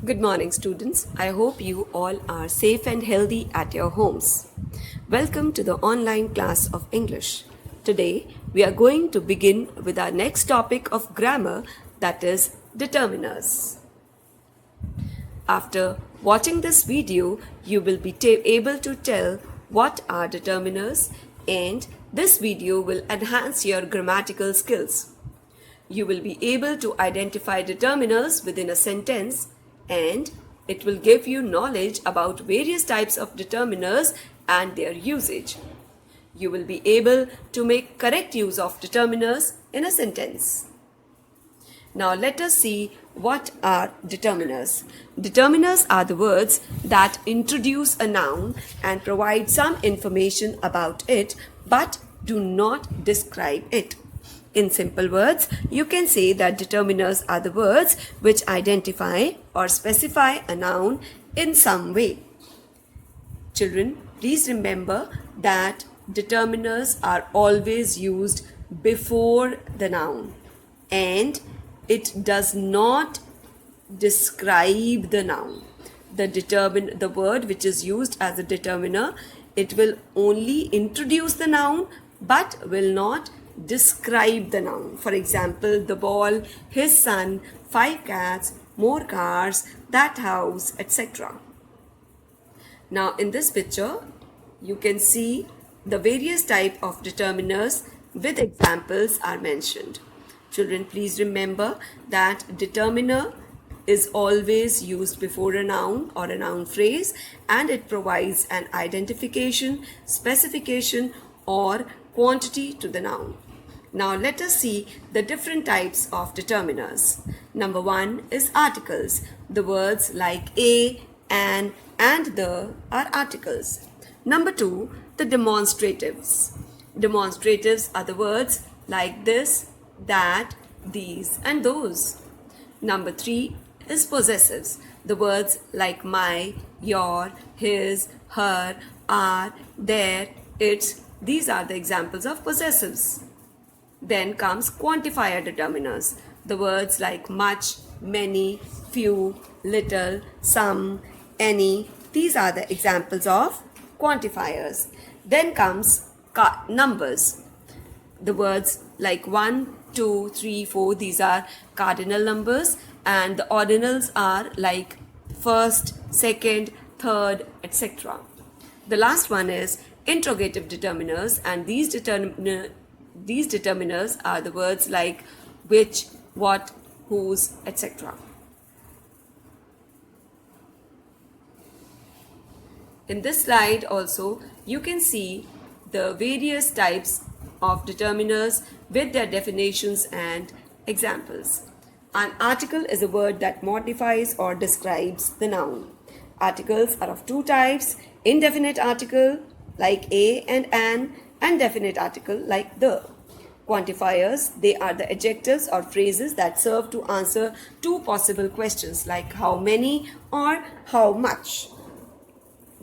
Good morning, students. I hope you all are safe and healthy at your homes. Welcome to the online class of English. Today, we are going to begin with our next topic of grammar, that is determiners. After watching this video, you will be able to tell what are determiners, and this video will enhance your grammatical skills. You will be able to identify determiners within a sentence, and it will give you knowledge about various types of determiners and their usage. You will be able to make correct use of determiners in a sentence. Now let us see what are determiners. Determiners are the words that introduce a noun and provide some information about it but do not describe it. In simple words, you can say that determiners are the words which identify or specify a noun in some way. Children, please remember that determiners are always used before the noun and it does not describe the noun. The word which is used as a determiner, it will only introduce the noun but will not describe the noun. For example, the ball, his son, 5 cats, more cars, that house, etc. Now in this picture, you can see the various type of determiners with examples are mentioned. Children, please remember that determiner is always used before a noun or a noun phrase, and it provides an identification, specification or quantity to the noun. Now let us see the different types of determiners. Number 1 is articles. The words like a, an, and the are articles. Number 2, the demonstratives. Demonstratives are the words like this, that, these, and those. Number 3 is possessives. The words like my, your, his, her, our, their, its. These are the examples of possessives. Then comes quantifier determiners. The words like much, many, few, little, some, any. These are the examples of quantifiers. Then comes numbers. The words like 1, 2, 3, 4. These are cardinal numbers, and the ordinals are like first, second, third, etc. The last one is interrogative determiners, and these determiners are the words like which, what, whose, etc. In this slide also, you can see the various types of determiners with their definitions and examples. An article is a word that modifies or describes the noun. Articles are of two types: indefinite article like a and an, and definite article like the. Quantifiers, they are the adjectives or phrases that serve to answer two possible questions like how many or how much.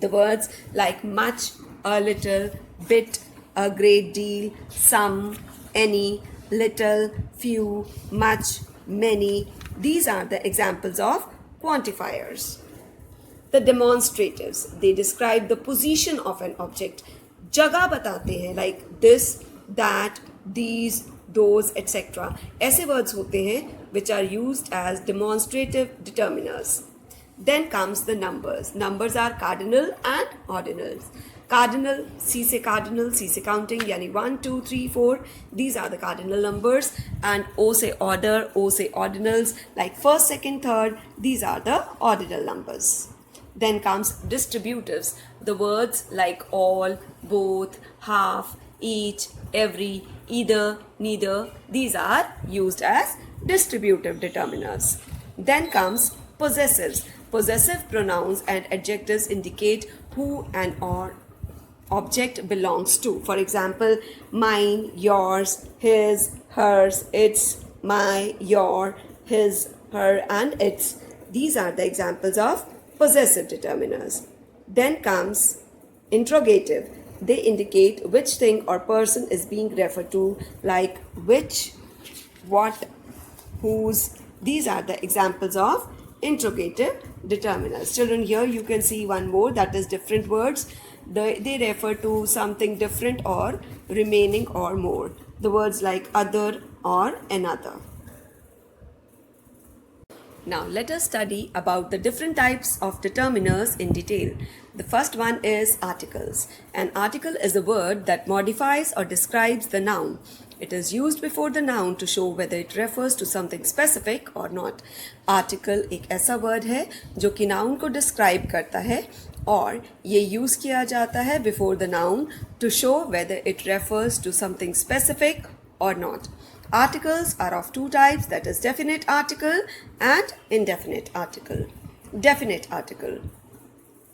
The words like much, a little, bit, a great deal, some, any, little, few, much, many. These are the examples of quantifiers. The demonstratives, they describe the position of an object. जगह बताते हैं like this, that, these, those, etc. ऐसे words होते हैं which are used as demonstrative determiners. Then comes the numbers. Numbers are cardinal and ordinals. Cardinal, C से cardinal, C से counting, यानी 1, 2, 3, 4. These are the cardinal numbers. And O से order, O से ordinals, like first, second, third. These are the ordinal numbers. Then comes distributives. The words like all, both, half, each, every, either, neither. These are used as distributive determiners. Then comes possessives. Possessive pronouns and adjectives indicate who and or object belongs to. For example, mine, yours, his, hers, its, my, your, his, her, and its. These are the examples of possessive determiners. Then comes interrogative. They indicate which thing or person is being referred to, like which, what, whose. These are the examples of interrogative determiners. Children, here you can see one more, that is different words. They refer to something different or remaining or more. The words like other or another. Now let us study about the different types of determiners in detail. The first one is articles. An article is a word that modifies or describes the noun. It is used before the noun to show whether it refers to something specific or not. Article एक ऐसा word है जो कि noun को describe करता है और ये use किया जाता है before the noun to show whether it refers to something specific or not. Articles are of two types, that is definite article and indefinite article. Definite article.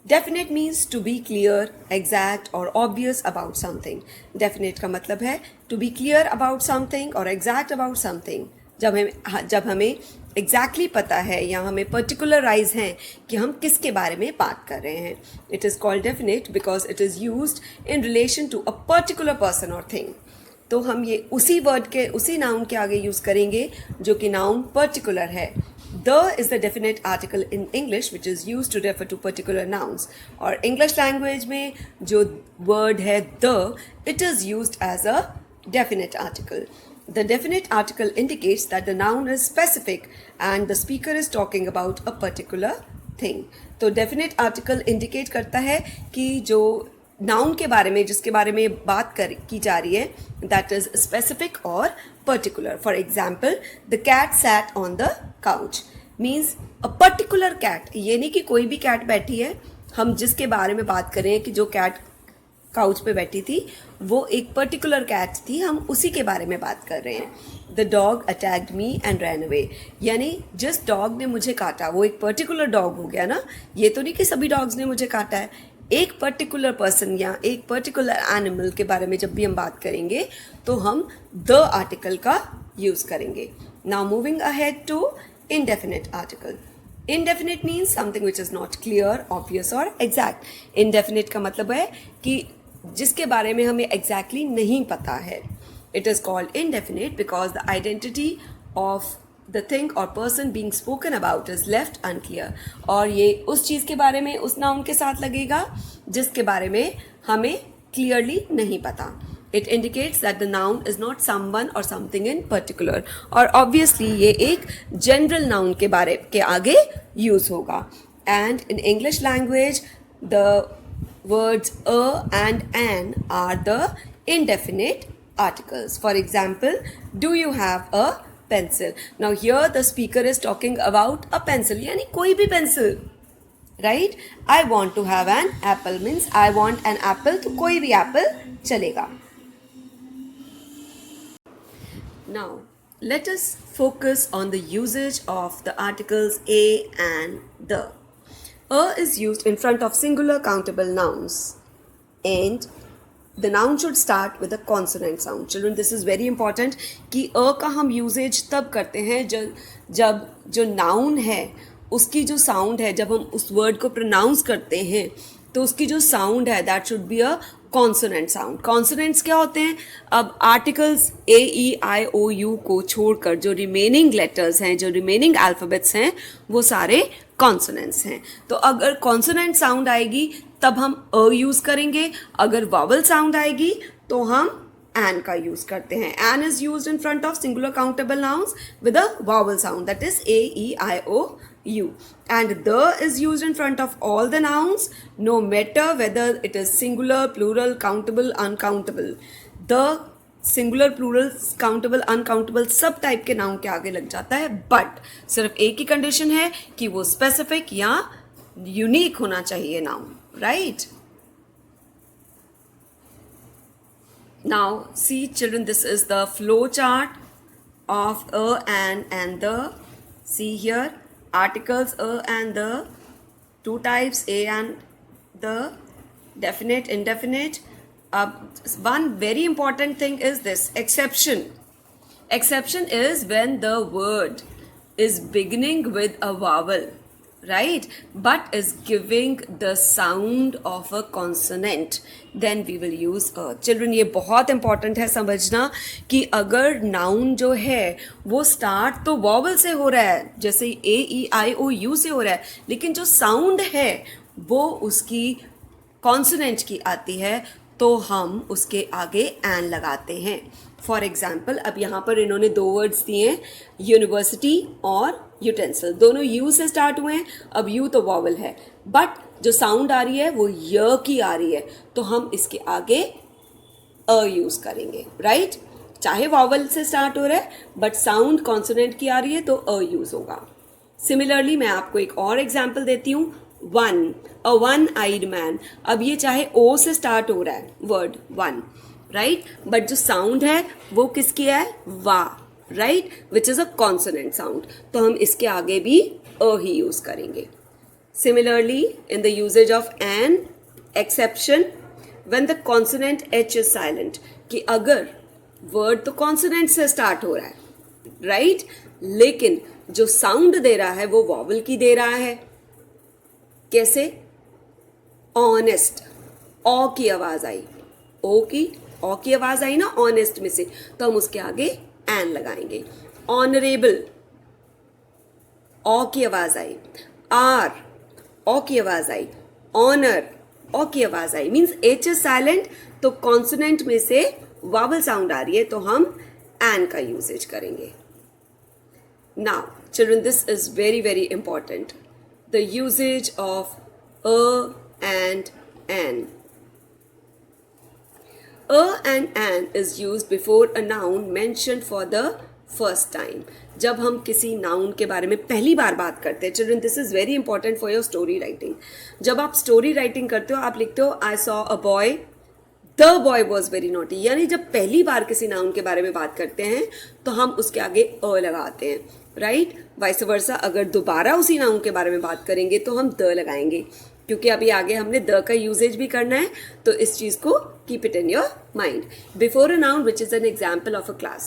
Definite means to be clear, exact or obvious about something. Definite का मतलब है to be clear about something or exact about something. जब हमें exactly पता है या हमें particularize हैं कि हम किसके बारे में बात कर रहे हैं. It is called definite because it is used in relation to a particular person or thing. तो हम ये उसी वर्ड के उसी नाउन के आगे यूज़ करेंगे जो कि नाउन पर्टिकुलर है. The is the definite article in English which is used to refer to particular nouns. और English language में जो word है the, it is used as a definite article. The definite article indicates that the noun is specific and the speaker is talking about a particular thing. तो definite article indicate करता है कि जो noun के बारे में जिसके बारे में बात की जा रही है that is specific or particular. For example, the cat sat on the couch means a particular cat. ये नहीं कि कोई भी cat बैठी है, हम जिसके बारे में बात कर रहे हैं कि जो cat काउच पे बैठी थी वो एक पर्टिकुलर कैट थी, हम उसी के बारे में बात कर रहे हैं. The dog attacked me and ran away, यानी जिस डॉग ने मुझे काटा वो एक पर्टिकुलर डॉग हो गया ना. ये तो नहीं कि सभी डॉग्स ने मुझे काटा है, एक पर्टिकुलर पर्सन या एक पर्टिकुलर एनिमल के बारे में जब भी हम बात करेंगे तो हम द आर्टिकल का यूज़ करेंगे. Now moving ahead to indefinite article. Indefinite means something which is not clear, obvious or exact. Indefinite का मतलब है कि जिसके बारे में हमें exactly नहीं पता है. It is called indefinite because the identity of the thing or person being spoken about is left unclear. और ये उस चीज़ के बारे में उस noun के साथ लगेगा जिसके बारे में हमें clearly नहीं पता. It indicates that the noun is not someone or something in particular. और obviously ये एक general noun के बारे के आगे use होगा. And in English language, the words a and an are the indefinite articles. For example, do you have a pencil? Now here the speaker is talking about a pencil, यानी कोई भी pencil. Right? I want to have an apple means I want an apple, तो कोई भी apple चलेगा. Now, let us focus on the usage of the articles a and the. A is used in front of singular countable nouns and the noun should start with a consonant sound. Children, this is very important कि a का हम usage तब करते हैं जब जो noun है उसकी जो sound है, जब हम उस word को pronounce करते हैं तो उसकी जो sound है that should be a consonant sound. Consonants क्या होते हैं? अब articles a E I O you को छोड़कर जो रिमेनिंग लेटर्स हैं, जो रिमेनिंग अल्फ़ाबेट्स हैं, वो सारे कॉन्सोनेंट्स हैं. तो अगर कॉन्सोनेंट साउंड आएगी तब हम अ यूज़ करेंगे, अगर वावल साउंड आएगी तो हम एन का यूज़ करते हैं. An is used in front of singular countable nouns with a vowel sound that is A E I O U. And the is used in front of all the nouns no matter whether it is singular, plural, countable, uncountable. The singular, plural, countable, uncountable सब type के noun के आगे लग जाता है, but सिर्फ एक ही condition है कि वो स्पेसिफिक या यूनिक होना चाहिए noun. Right? Now see children, this is the flow chart of a and the. See here, articles a and the, two types a and the, definite, indefinite. One very important thing is this exception. Exception is when the word is beginning with a vowel, right, but is giving the sound of a consonant, then we will use a. Children, ये बहुत important है समझना कि अगर noun जो है वो start तो vowel से हो रहा है, जैसे A E I O U से हो रहा है, लेकिन जो sound है वो उसकी consonant की आती है, तो हम उसके आगे एन लगाते हैं. फॉर एग्जाम्पल, अब यहाँ पर इन्होंने दो वर्ड्स दिए हैं, यूनिवर्सिटी और यूटेंसिल. दोनों यू से स्टार्ट हुए हैं. अब यू तो वॉवल है, बट जो साउंड आ रही है वो य की आ रही है, तो हम इसके आगे अ यूज करेंगे. राइट, चाहे वॉवल से स्टार्ट हो रहा है बट साउंड कॉन्सोनेंट की आ रही है तो अ यूज होगा. सिमिलरली मैं आपको एक और एग्जाम्पल देती हूँ. One, a one eyed man. अब ये चाहे ओ से स्टार्ट हो रहा है वर्ड वन, राइट, बट जो साउंड है वो किसकी है? वा, right, which is a consonant sound. तो हम इसके आगे भी अ ही यूज करेंगे. Similarly in the usages of an exception, when the consonant H is silent, कि अगर वर्ड तो कॉन्सोनेंट से स्टार्ट हो रहा है, राइट, लेकिन जो साउंड दे रहा है वो वॉवल की दे रहा है. कैसे? ऑनेस्ट, ओ की आवाज आई, ओ की आवाज आई ना ऑनेस्ट में से, तो हम उसके आगे एन लगाएंगे. ऑनरेबल, ओ की आवाज आई. आर, ओ की आवाज आई. ऑनर, ओ की आवाज आई. मीन्स एच इज साइलेंट, तो कॉन्सोनेंट में से वावल साउंड आ रही है, तो हम एन का यूजेज करेंगे. Now children, this is very very important, the usage of a and an. A and an is used before a noun mentioned for the first time. जब हम किसी नाउन के बारे में पहली बार बात करते हैं, children this is very important for your story writing. जब आप स्टोरी राइटिंग करते हो, आप लिखते हो आई saw a boy, the boy was very naughty. यानी जब पहली बार किसी नाउन के बारे में बात करते हैं तो हम उसके आगे अ लगाते हैं, राइट. वाइस वर्सा, अगर दोबारा उसी नाउन के बारे में बात करेंगे तो हम द लगाएंगे, क्योंकि अभी आगे हमने द का यूजेज भी करना है. तो इस चीज को keep it in your mind. Before a noun which is an example of a class.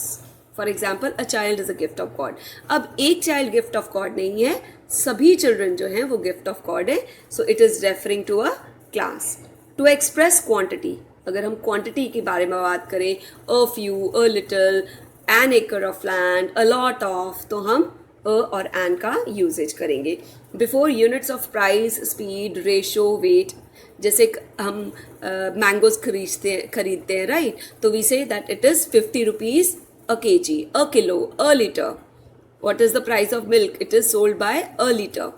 For example, a child is a gift of God. अब एक चाइल्ड गिफ्ट ऑफ गॉड नहीं है, सभी चिल्ड्रन जो हैं वो गिफ्ट ऑफ गॉड है. So it is referring to a class. To express quantity, अगर हम क्वांटिटी के बारे में बात करें, a few, a little, an acre of land, a lot of, तो हम अ और एन का यूजेज करेंगे. Before units of price, speed, ratio, weight, जैसे हम मैंगोज खरीदते हैं, राइट, तो we say that it is 50 rupees a kg, a kilo, a litre. What is the price of milk? It is sold by a litre.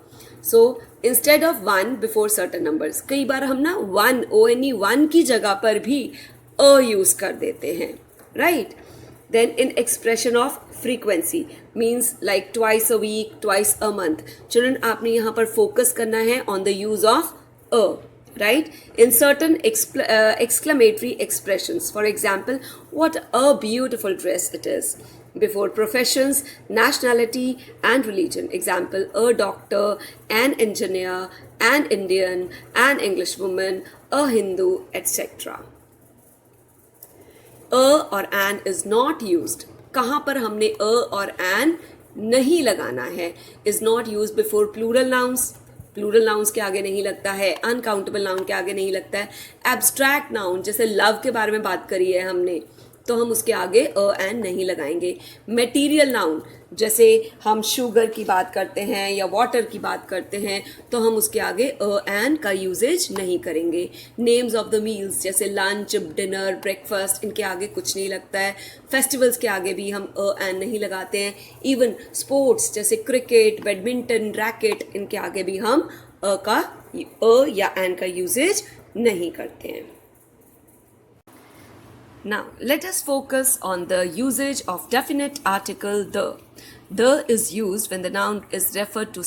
So instead of one before certain numbers, कई बार हम ना one, ONE, one की जगह पर भी अ use कर देते हैं, right. Then in expression of frequency means like twice a week, twice a month. Children, आपने यहाँ पर focus करना है on the use of a, right? In certain exclamatory expressions, for example, what a beautiful dress it is. Before professions, nationality and religion. Example, a doctor, an engineer, an Indian, an Englishwoman, a Hindu, etc. अ और N is not used. कहाँ पर हमने अ और N नहीं लगाना है? Is not use before plural nouns. Plural nouns के आगे नहीं लगता है. अनकाउंटेबल नाउन के आगे नहीं लगता है. एब्स्ट्रैक्ट नाउन, जैसे लव के बारे में बात करी है हमने, तो हम उसके आगे अ एन नहीं लगाएंगे. मटेरियल नाउन, जैसे हम शुगर की बात करते हैं या वाटर की बात करते हैं, तो हम उसके आगे अ एन का यूजेज नहीं करेंगे. नेम्स ऑफ द मील्स, जैसे लंच, डिनर, ब्रेकफास्ट, इनके आगे कुछ नहीं लगता है. फेस्टिवल्स के आगे भी हम अ एन नहीं लगाते हैं. इवन स्पोर्ट्स जैसे क्रिकेट, बैडमिंटन, रैकेट, इनके आगे भी हम अ या एन का यूजेज नहीं करते हैं. Now, let us focus on the usage of definite article the. The is used when the noun is referred to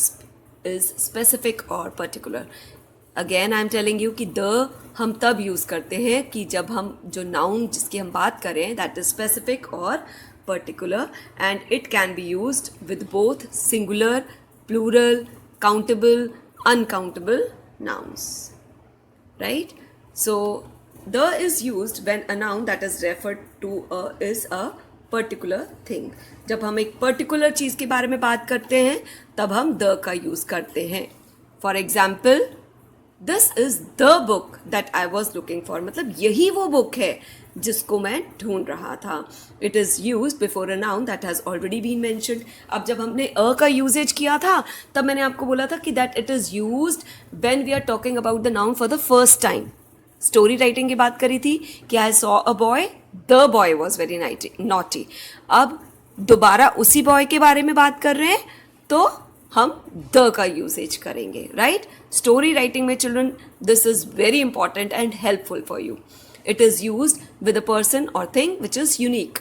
is specific or particular. Again, I am telling you कि the हम तब use करते हैं कि जब हम जो noun जिसकी हम बात करें that is specific or particular, and it can be used with both singular, plural, countable, uncountable nouns. Right? So, the is used when a noun that is referred to is a particular thing. जब हम एक particular चीज के बारे में बात करते हैं तब हम the का यूज करते हैं. For example, this is the book that I was looking for, मतलब यही वो बुक है जिसको मैं ढूंढ रहा था. It is use before a noun that has already been mentioned. अब जब हमने अ का यूजेज किया था तब मैंने आपको बोला था कि that it is used when we are talking about the noun for the first time. Story writing की बात करी थी कि I saw a boy, the boy was very naughty. अब दोबारा उसी बॉय के बारे में बात कर रहे हैं तो हम द का यूसेज करेंगे, राइट. स्टोरी राइटिंग में children this is very important and helpful for you. It is used with a person or thing which is unique.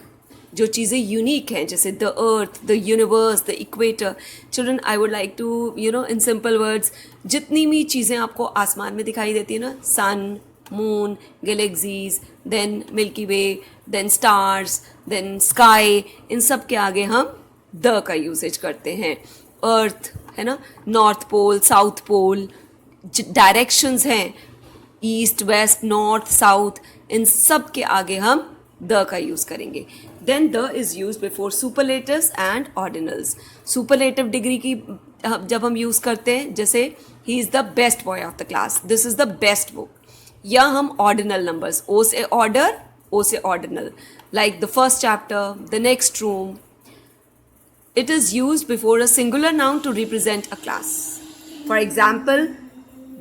जो चीज़ें यूनिक हैं जैसे the earth, the universe, the equator. Children I would like to in simple words, जितनी भी चीज़ें आपको आसमान में दिखाई देती है ना, सन, मून, गैलेक्सीज, देन मिल्की वे, देन स्टार्स, देन स्काई, इन सब के आगे हम द का यूसेज करते हैं. अर्थ है ना, north pole, south pole, directions हैं ईस्ट, वेस्ट, नॉर्थ, साउथ, इन सब के आगे हम द का यूज़ करेंगे. Then the is use before superlatives and ordinals. Superlative degree की जब हम यूज़ करते हैं, जैसे he is the best boy of the class, this is the best book. या हम ऑर्डिनल नंबर्स, ओ से ऑर्डर, ओ से ordinal, like the first chapter, the next room. It is used before a singular noun to represent a class. For example,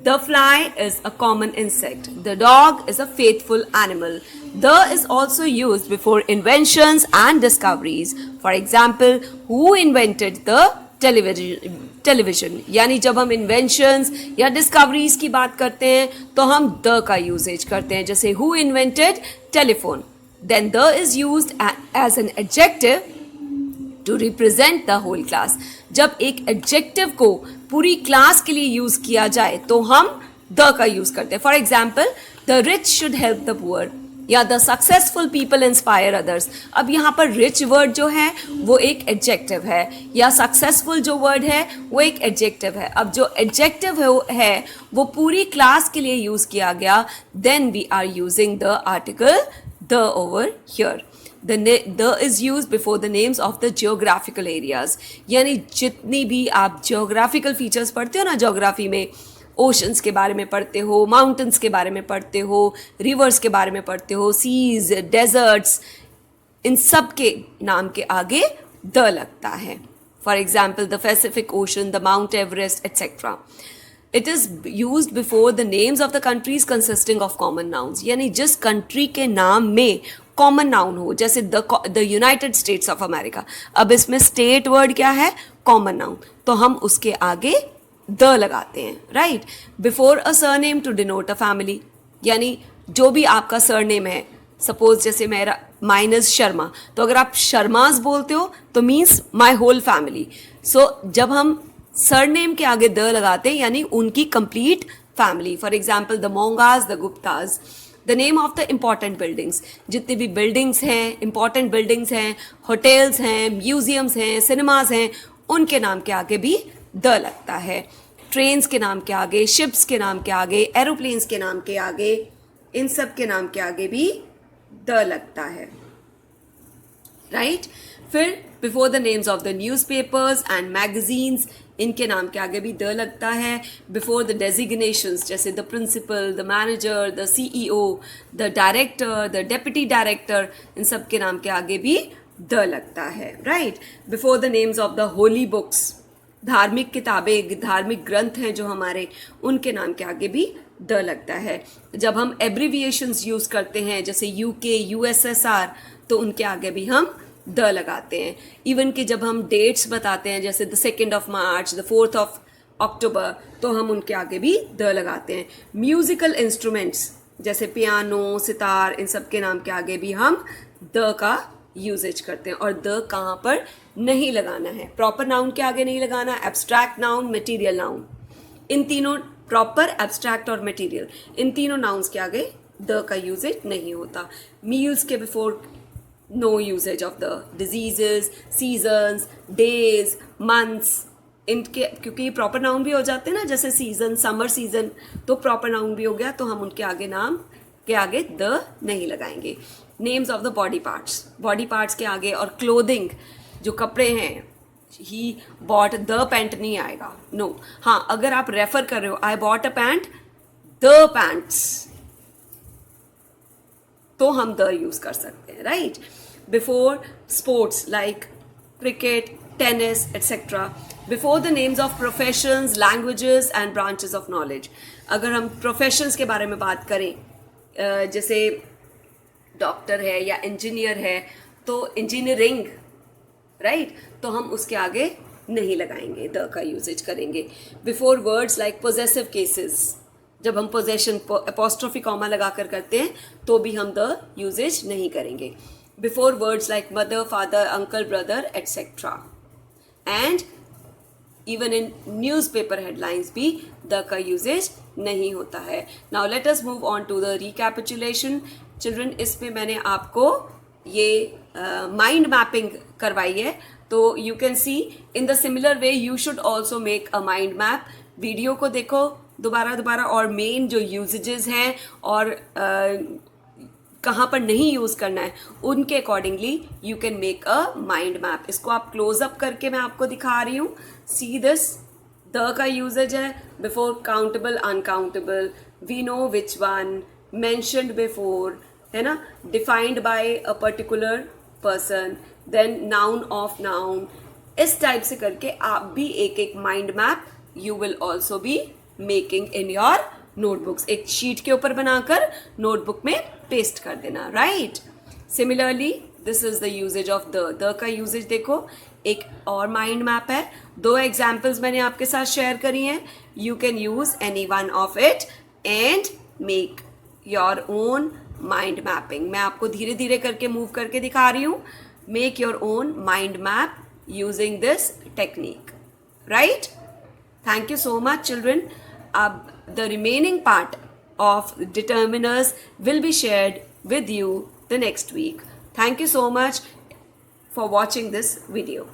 the fly is a common insect. The dog is a faithful animal. The is also used before inventions and discoveries. For example, who invented the television? यानी जब हम inventions या discoveries की बात करते हैं तो हम the का usage करते हैं. जैसे who invented telephone? Then the is used as an adjective to represent the whole class. जब एक एडजेक्टिव को पूरी क्लास के लिए यूज किया जाए तो हम द का यूज करते हैं. For example, the rich should help the poor, या the successful people inspire others. अब यहाँ पर रिच वर्ड जो है वो एक एडजेक्टिव है, या सक्सेसफुल जो वर्ड है वो एक एडजेक्टिव है. अब जो एडजेक्टिव है वो पूरी क्लास के लिए यूज किया गया, then we are using the article the over here. The is used before the names of the geographical areas. यानी जितनी भी आप geographical features पढ़ते हो ना, geography में oceans के बारे में पढ़ते हो, mountains के बारे में पढ़ते हो, rivers के बारे में पढ़ते हो, seas, deserts, इन सब के नाम के आगे द लगता है. For example, the Pacific Ocean, the Mount Everest, etc. It is used before the names of the countries consisting of common nouns. यानी जिस country के नाम में कॉमन नाउन हो, जैसे the united states of America. अब इसमें स्टेट वर्ड क्या है? Common noun. तो हम उसके आगे द लगाते हैं, right. Before a surname to denote a family. यानी जो भी आपका सरनेम है, सपोज जैसे मेरा माइनस शर्मा, तो अगर आप शर्माज बोलते हो तो मीन्स माई होल फैमिली. सो जब हम सरनेम के आगे द लगाते हैं यानी उनकी complete family. For example, the Mongas, the Guptas. The name of the important buildings, जितनी भी बिल्डिंग्स हैं, इम्पॉर्टेंट बिल्डिंग्स हैं, होटल्स हैं, म्यूजियम्स हैं, सिनेमाज हैं, उनके नाम के आगे भी द लगता है. ट्रेन्स के नाम के आगे, शिप्स के नाम के आगे, एरोप्लेन्स के नाम के आगे, इन सब के नाम के आगे भी द लगता है, राइट. फिर before the names of the newspapers and magazines, इनके नाम के आगे भी द लगता है. बिफोर द डेजिग्नेशंस, जैसे the principal, the manager, the CEO, the director, the deputy director, इन सब के नाम के आगे भी द लगता है, right. Before the names of the holy books, धार्मिक किताबें, धार्मिक ग्रंथ हैं जो हमारे, उनके नाम के आगे भी द लगता है. जब हम एब्रीविएशंस यूज़ करते हैं जैसे यूके, यूएसएसआर, तो उनके आगे भी हम द लगाते हैं. इवन कि जब हम डेट्स बताते हैं जैसे the 2nd of March, the 4th of October, तो हम उनके आगे भी द लगाते हैं. म्यूजिकल इंस्ट्रूमेंट्स जैसे पियानो, सितार, इन सब के नाम के आगे भी हम द का यूजेज करते हैं. और द कहाँ पर नहीं लगाना है? प्रॉपर नाउन के आगे नहीं लगाना, एब्स्ट्रैक्ट नाउन, मटीरियल नाउन, इन तीनों, प्रॉपर, एब्स्ट्रैक्ट और मटीरियल, इन तीनों नाउन्स के आगे द का यूजेज नहीं होता. मील्स के before no usage of the diseases, seasons, days, months, इनके, क्योंकि प्रॉपर नाउन भी हो जाते हैं ना, जैसे सीजन, समर सीजन, तो प्रॉपर नाउन भी हो गया, तो हम उनके आगे नाम के आगे द नहीं लगाएंगे. Names of the body parts, body parts के आगे, और क्लोथिंग, जो कपड़े हैं, ही बॉट द पैंट नहीं आएगा, नो हाँ अगर आप रेफर कर रहे हो I bought a pant the pants तो हम द यूज कर सकते हैं, right. Before sports like cricket, tennis etcetera, before the names of professions, languages and branches of knowledge. अगर हम प्रोफेशंस के बारे में बात करें, जैसे डॉक्टर है या इंजीनियर है तो इंजीनियरिंग, राइट, तो हम उसके आगे नहीं लगाएंगे, द का यूजेज करेंगे। Before words like possessive cases, जब हम पोजेशन अपॉस्ट्रोफी कॉमा लगाकर करते हैं तो भी हम द यूजेज नहीं करेंगे। Before words like mother, father, uncle, brother etcetera, and even in newspaper headlines भी द का यूजेज नहीं होता है। Now let us move on to the recapitulation. Children, इसमें मैंने आपको ये माइंड मैपिंग करवाई है, तो you can see in the similar way you should also make a mind map. Video को देखो दोबारा और मेन जो यूजेजेस हैं और कहाँ पर नहीं यूज़ करना है उनके accordingly you can make a mind map. इसको आप क्लोज अप करके मैं आपको दिखा रही हूँ। सी दिस, द का यूजेज है before countable, uncountable, we know which one, mentioned before, है ना, defined by a particular person, then noun of noun. इस टाइप से करके आप भी एक एक mind map you will also be making in your notebooks. एक शीट के ऊपर बनाकर नोटबुक में पेस्ट कर देना, right. Similarly this is the usages of the का यूजेज देखो, एक और माइंड मैप है। 2 एग्जाम्पल्स मैंने आपके साथ शेयर करी हैं। You can use any one of it and make your own mind mapping. मैं आपको धीरे धीरे करके मूव करके दिखा रही हूँ। Make your own mind map using this technique, right. Thank you so much, children. The remaining part of determiners will be shared with you the next week. Thank you so much for watching this video.